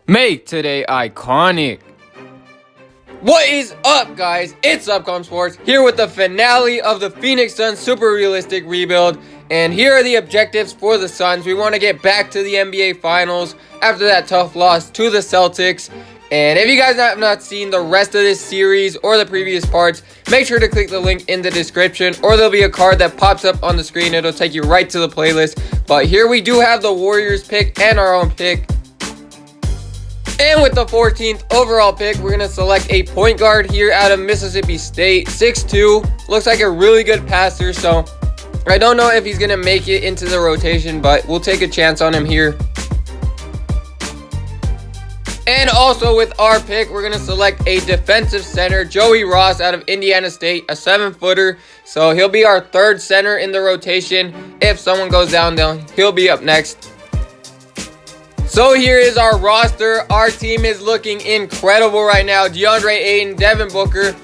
Make today iconic. What is up, guys? It's Upcom Sports here with the finale of the Phoenix Suns Super Realistic Rebuild. And here are the objectives for the Suns. We want to get back to the NBA Finals after that tough loss to the Celtics. And if you guys have not seen the rest of this series or the previous parts, make sure to click the link in the description, or there'll be a card that pops up on the screen. It'll take you right to the playlist. But here we do have the Warriors pick and our own pick. And with the 14th overall pick, we're going to select a point guard here out of Mississippi State. 6'2", looks like a really good passer, so I don't know if he's going to make it into the rotation, but we'll take a chance on him here. And also with our pick, we're going to select a defensive center, Joey Ross out of Indiana State, a 7-footer. So he'll be our third center in the rotation. If someone goes down, he'll be up next. So here is our roster. Our team is looking incredible right now. DeAndre Ayton, Devin Booker,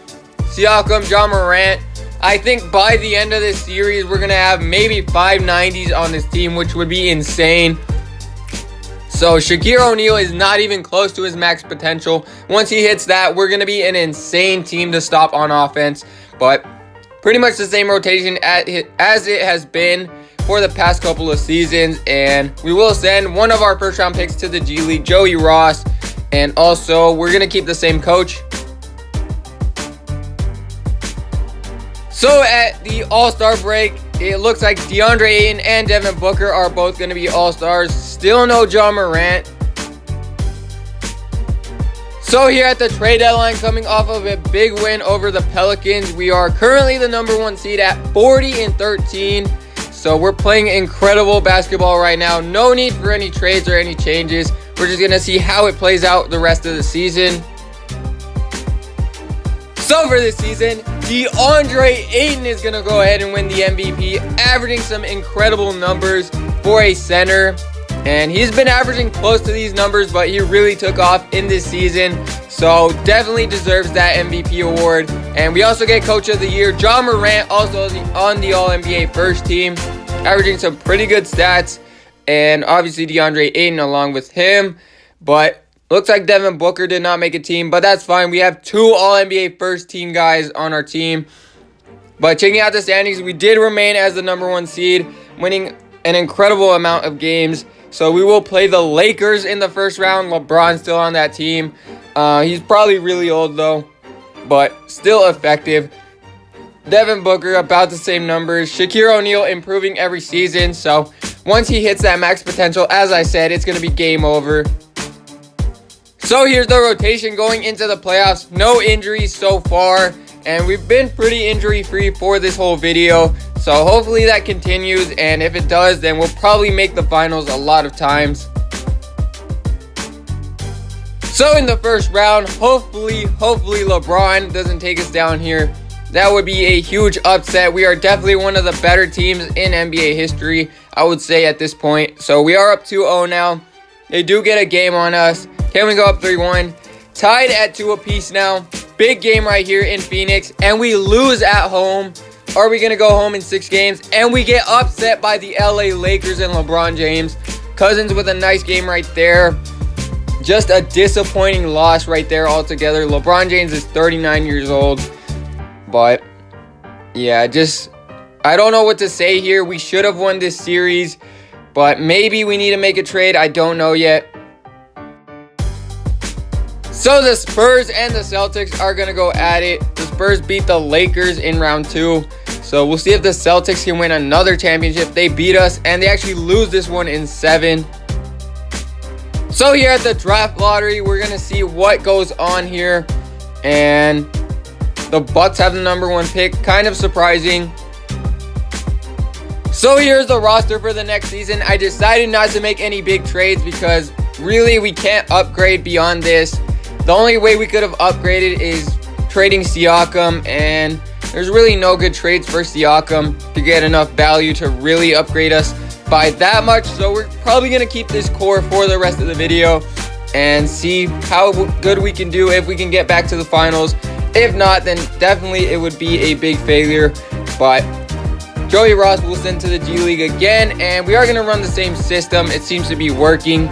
Siakam, Ja Morant. I think by the end of this series, we're going to have maybe 5 90s on this team, which would be insane. So Shaquille O'Neal is not even close to his max potential. Once he hits that, we're going to be an insane team to stop on offense. But pretty much the same rotation as it has been for the past couple of seasons. And we will send one of our first round picks to the G League, Joey Ross. And also, we're going to keep the same coach. So at the All-Star break, it looks like DeAndre Ayton and Devin Booker are both going to be All-Stars. Still no Ja Morant. So here at the trade deadline, coming off of a big win over the Pelicans, we are currently the number 1 seed at 40-13. So we're playing incredible basketball right now. No need for any trades or any changes. We're just going to see how it plays out the rest of the season. So for this season, DeAndre Ayton is going to go ahead and win the MVP, averaging some incredible numbers for a center. And he's been averaging close to these numbers, but he really took off in this season. So definitely deserves that MVP award. And we also get Coach of the Year. Ja Morant also on the All-NBA first team, averaging some pretty good stats. And obviously DeAndre Ayton along with him. But looks like Devin Booker did not make a team, but that's fine. We have 2 All-NBA first-team guys on our team. But checking out the standings, we did remain as the number 1 seed, winning an incredible amount of games. So we will play the Lakers in the first round. LeBron's still on that team. He's probably really old, though, but still effective. Devin Booker, about the same numbers. Shaquille O'Neal improving every season. So once he hits that max potential, as I said, it's going to be game over. So here's the rotation going into the playoffs. No injuries so far, and we've been pretty injury-free for this whole video. So hopefully that continues, and if it does, then we'll probably make the finals a lot of times. So in the first round, hopefully LeBron doesn't take us down here. That would be a huge upset. We are definitely one of the better teams in NBA history, I would say at this point. So we are up 2-0 now. They do get a game on us. Can we go up 3-1? Tied at 2 apiece now. Big game right here in Phoenix. And we lose at home. Are we going to go home in 6 games? And we get upset by the LA Lakers and LeBron James. Cousins with a nice game right there. Just a disappointing loss right there altogether. LeBron James is 39 years old. But, yeah, I don't know what to say here. We should have won this series. But maybe we need to make a trade. I don't know yet. So the Spurs and the Celtics are going to go at it. The Spurs beat the Lakers in round 2. So we'll see if the Celtics can win another championship. They beat us, and they actually lose this one in 7. So here at the draft lottery, we're going to see what goes on here. And the Bucks have the number 1 pick. Kind of surprising. So here's the roster for the next season. I decided not to make any big trades because really we can't upgrade beyond this. The only way we could have upgraded is trading Siakam, and there's really no good trades for Siakam to get enough value to really upgrade us by that much. So we're probably going to keep this core for the rest of the video and see how good we can do if we can get back to the finals. If not, then definitely it would be a big failure. But Joey Ross will send to the G League again, and we are going to run the same system. It seems to be working.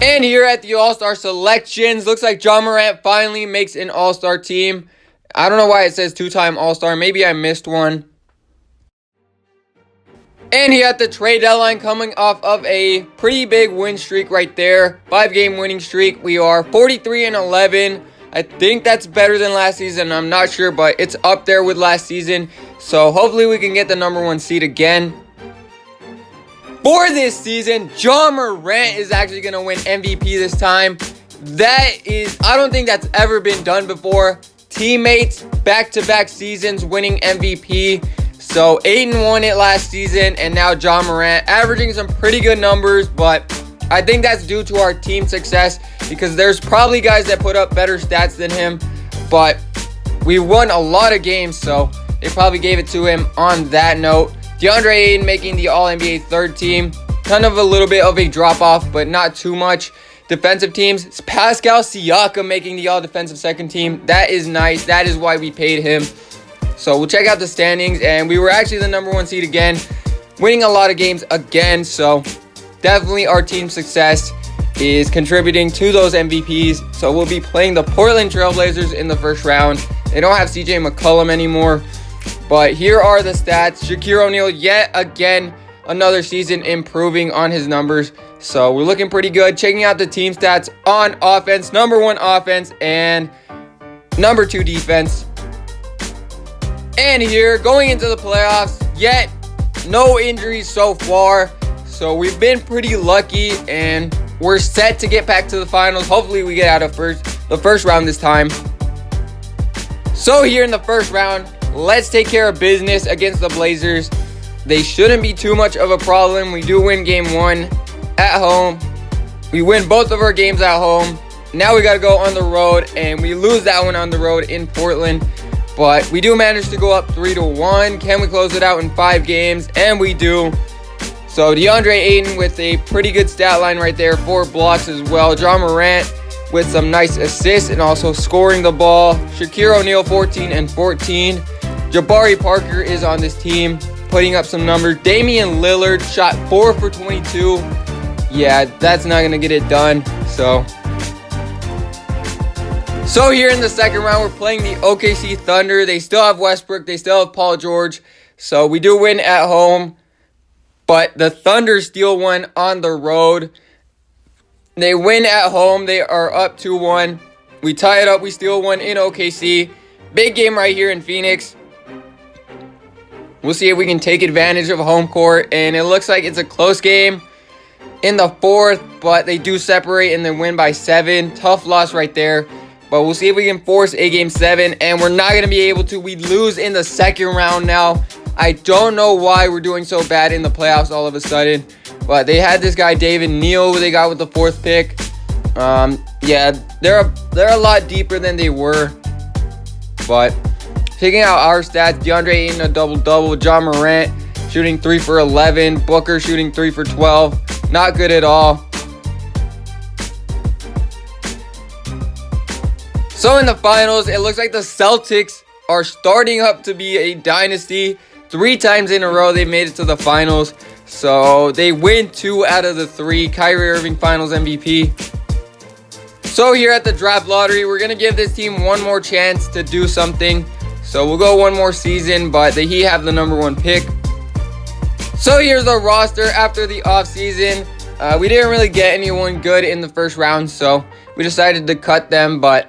And here at the All-Star selections, looks like Ja Morant finally makes an All-Star team. I don't know why it says two-time All-Star. Maybe I missed one. And here at the trade deadline, coming off of a pretty big win streak right there. 5-game winning streak. We are 43-11. I think that's better than last season. I'm not sure, but it's up there with last season. So hopefully we can get the #1 seed again. For this season, Ja Morant is actually going to win MVP this time. I don't think that's ever been done before. Teammates, back-to-back seasons winning MVP. So Ayton won it last season, and now Ja Morant averaging some pretty good numbers, but I think that's due to our team success because there's probably guys that put up better stats than him, but we won a lot of games, so they probably gave it to him on that note. DeAndre Ayton making the All-NBA third team. Kind of a little bit of a drop-off, but not too much. Defensive teams, it's Pascal Siakam making the All-Defensive second team. That is nice. That is why we paid him. So we'll check out the standings, and we were actually the #1 seed again, winning a lot of games again. So definitely our team success is contributing to those MVPs. So we'll be playing the Portland Trailblazers in the first round. They don't have CJ McCollum anymore. But here are the stats. Shaquille O'Neal yet again, another season improving on his numbers. So we're looking pretty good. Checking out the team stats on offense. #1 offense and #2 defense. And here, going into the playoffs, yet no injuries so far. So we've been pretty lucky and we're set to get back to the finals. Hopefully we get out of the first round this time. So here in the first round, let's take care of business against the Blazers. They shouldn't be too much of a problem. We do win game 1 at home. We win both of our games at home. Now we got to go on the road, and we lose that one on the road in Portland. But we do manage to go up 3-1. Can we close it out in 5 games? And we do. So DeAndre Ayton with a pretty good stat line right there. 4 blocks as well. Ja Morant with some nice assists and also scoring the ball. Shaquille O'Neal 14 and 14. Jabari Parker is on this team, putting up some numbers. Damian Lillard shot 4 for 22. Yeah, that's not going to get it done. So here in the second round, we're playing the OKC Thunder. They still have Westbrook. They still have Paul George. So we do win at home. But the Thunder still won on the road. They win at home. They are up 2-1. We tie it up. We still won in OKC. Big game right here in Phoenix. We'll see if we can take advantage of home court. And it looks like it's a close game in the fourth. But they do separate and then win by 7. Tough loss right there. But we'll see if we can force a game 7. And we're not going to be able to. We lose in the second round now. I don't know why we're doing so bad in the playoffs all of a sudden. But they had this guy, David Neal, who they got with the 4th pick. Yeah, they're a lot deeper than they were. But checking out our stats, DeAndre Ayton a double-double. Ja Morant shooting 3 for 11. Booker shooting 3 for 12. Not good at all. So in the finals, it looks like the Celtics are starting up to be a dynasty. 3 times in a row they've made it to the finals. So they win 2 out of the 3. Kyrie Irving finals MVP. So here at the draft lottery, we're going to give this team one more chance to do something. So we'll go one more season, but the Heat have the #1 pick. So here's the roster after the offseason. We didn't really get anyone good in the first round, so we decided to cut them. But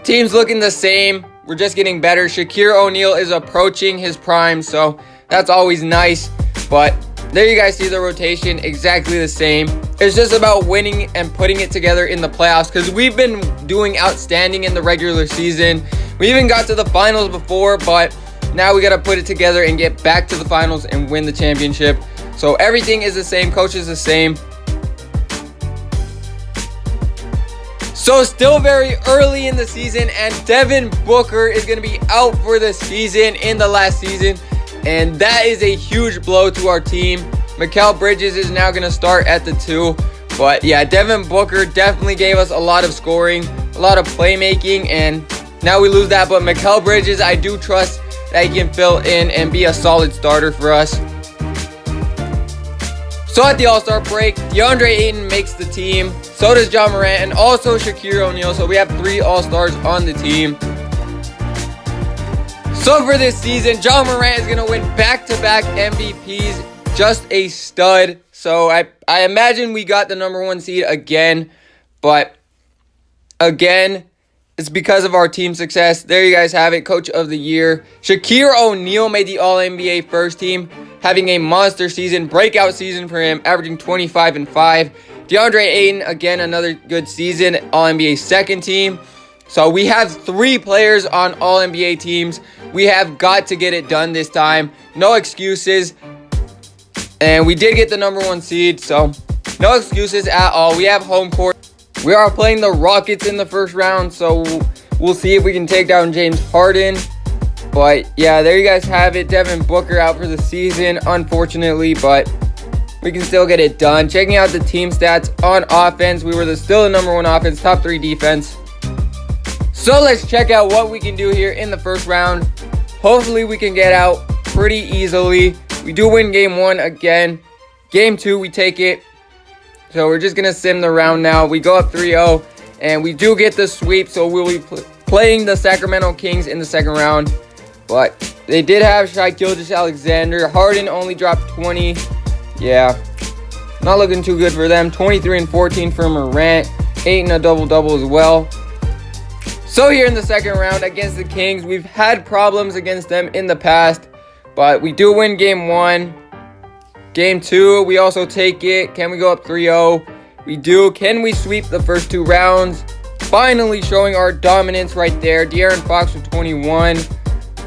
team's looking the same. We're just getting better. Shaquille O'Neal is approaching his prime, so that's always nice. But there you guys see the rotation, exactly the same. It's just about winning and putting it together in the playoffs because we've been doing outstanding in the regular season. We even got to the finals before, but now we got to put it together and get back to the finals and win the championship. So everything is the same. Coach is the same. So still very early in the season, and Devin Booker is going to be out for the season in the last season. And that is a huge blow to our team. Mikal Bridges is now going to start at the 2. But yeah, Devin Booker definitely gave us a lot of scoring, a lot of playmaking, and now we lose that. But Mikal Bridges, I do trust that he can fill in and be a solid starter for us. So at the All-Star break, DeAndre Ayton makes the team. So does Ja Morant and also Shaquille O'Neal. So we have 3 All-Stars on the team. So for this season, Ja Morant is going to win back-to-back MVPs. Just a stud. So I imagine we got the number 1 seed again. But again, it's because of our team success. There you guys have it. Coach of the Year. Shaquille O'Neal made the All-NBA first team, having a monster season, breakout season for him, averaging 25 and 5. DeAndre Ayton, again, another good season, All-NBA second team. So we have 3 players on All-NBA teams. We have got to get it done this time. No excuses. And we did get the number 1 seed, so no excuses at all. We have home court. We are playing the Rockets in the first round, so we'll see if we can take down James Harden. But yeah, there you guys have it. Devin Booker out for the season, unfortunately, but we can still get it done. Checking out the team stats on offense, we were still the number 1 offense, top 3 defense. So let's check out what we can do here in the first round. Hopefully we can get out pretty easily. We do win game 1 again. Game 2, we take it. So we're just going to sim the round now. We go up 3-0, and we do get the sweep, so we'll be playing the Sacramento Kings in the second round. But they did have Shai Gilgeous-Alexander. Harden only dropped 20. Yeah, not looking too good for them. 23 and 14 for Morant. Ayton a double-double as well. So here in the second round against the Kings, we've had problems against them in the past, but we do win game 1. Game 2, we also take it. Can we go up 3-0? We do. Can we sweep the first 2 rounds? Finally showing our dominance right there. De'Aaron Fox with 21.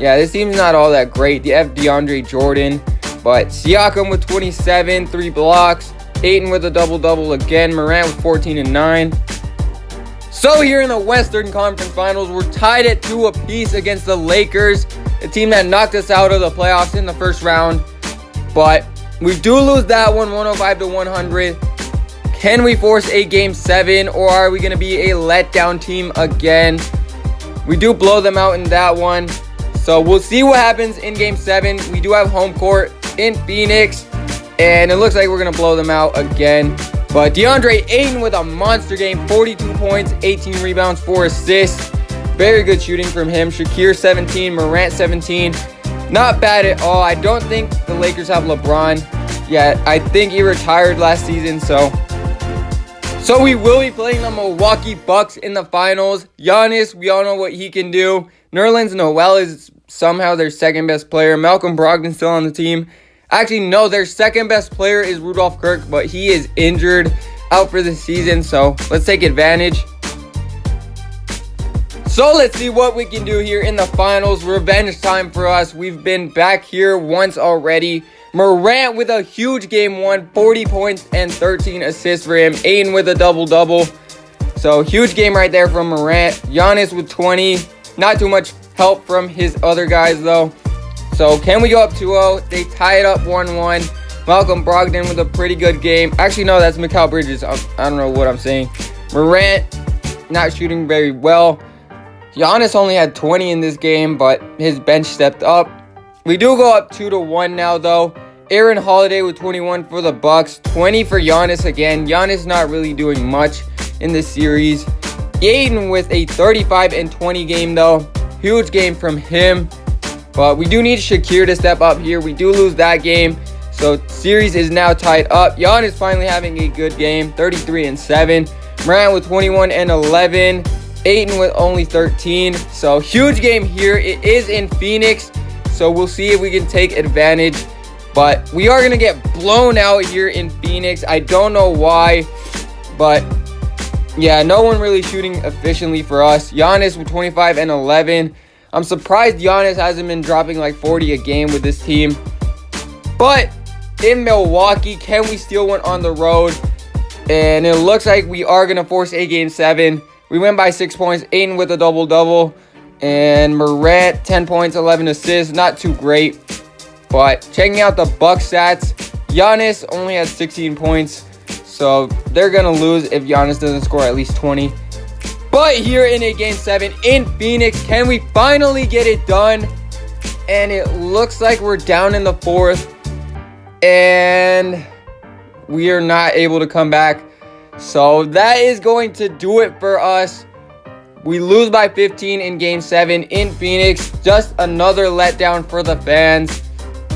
Yeah, this team's not all that great. They have DeAndre Jordan, but Siakam with 27, 3 blocks. Ayton with a double-double again. Morant with 14 and 9. So here in the Western Conference Finals, we're tied at 2 apiece against the Lakers, a team that knocked us out of the playoffs in the first round. But we do lose that one, 105-100. Can we force a game 7, or are we going to be a letdown team again? We do blow them out in that one. So we'll see what happens in game 7. We do have home court in Phoenix, and it looks like we're going to blow them out again. But DeAndre Ayton with a monster game, 42 points, 18 rebounds, 4 assists. Very good shooting from him. Shakir 17, Morant 17. Not bad at all. I don't think the Lakers have LeBron yet. I think he retired last season, so we will be playing the Milwaukee Bucks in the finals. Giannis, we all know what he can do. Nerlens Noel is somehow their second best player. Malcolm Brogdon's still on the team. Actually, no, their second best player is Rudolph Kirk, but he is injured, out for the season, so let's take advantage. So let's see what we can do here in the finals. Revenge time for us. We've been back here once already. Morant with a huge game 1, 40 points and 13 assists for him. Ayton with a double-double. So huge game right there from Morant. Giannis with 20. Not too much help from his other guys though. So can we go up 2-0? They tie it up 1-1. Malcolm Brogdon with a pretty good game. Actually, no, that's Mikal Bridges. I don't know what I'm saying. Morant not shooting very well. Giannis only had 20 in this game, but his bench stepped up. We do go up 2-1 now, though. Aaron Holiday with 21 for the Bucks. 20 for Giannis again. Giannis not really doing much in this series. Ayton with a 35 and 20 game, though. Huge game from him. But we do need Shakir to step up here. We do lose that game. So series is now tied up. Giannis finally having a good game. 33 and 7. Morant with 21 and 11. Ayton with only 13. So huge game here. It is in Phoenix. So we'll see if we can take advantage. But we are going to get blown out here in Phoenix. I don't know why. But yeah, no one really shooting efficiently for us. Giannis with 25 and 11. I'm surprised Giannis hasn't been dropping like 40 a game with this team. But in Milwaukee, can we steal one on the road? And it looks like we are going to force a game 7. We win by 6 points. Ayton with a double-double. And Morant, 10 points, 11 assists. Not too great. But checking out the Bucks stats, Giannis only has 16 points. So they're going to lose if Giannis doesn't score at least 20. But here in a game 7 in Phoenix, can we finally get it done? And it looks like we're down in the 4th. And we are not able to come back. So that is going to do it for us. We lose by 15 in Game 7 in Phoenix. Just another letdown for the fans.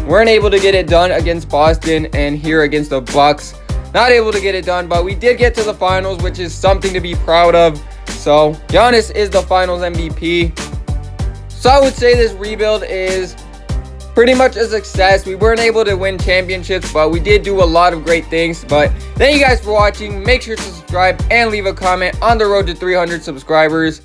Weren't able to get it done against Boston, and here against the Bucks, not able to get it done, but we did get to the finals, which is something to be proud of. So Giannis is the finals MVP. So I would say this rebuild is pretty much a success. We weren't able to win championships, but we did do a lot of great things. But thank you guys for watching. Make sure to subscribe and leave a comment on the road to 300 subscribers.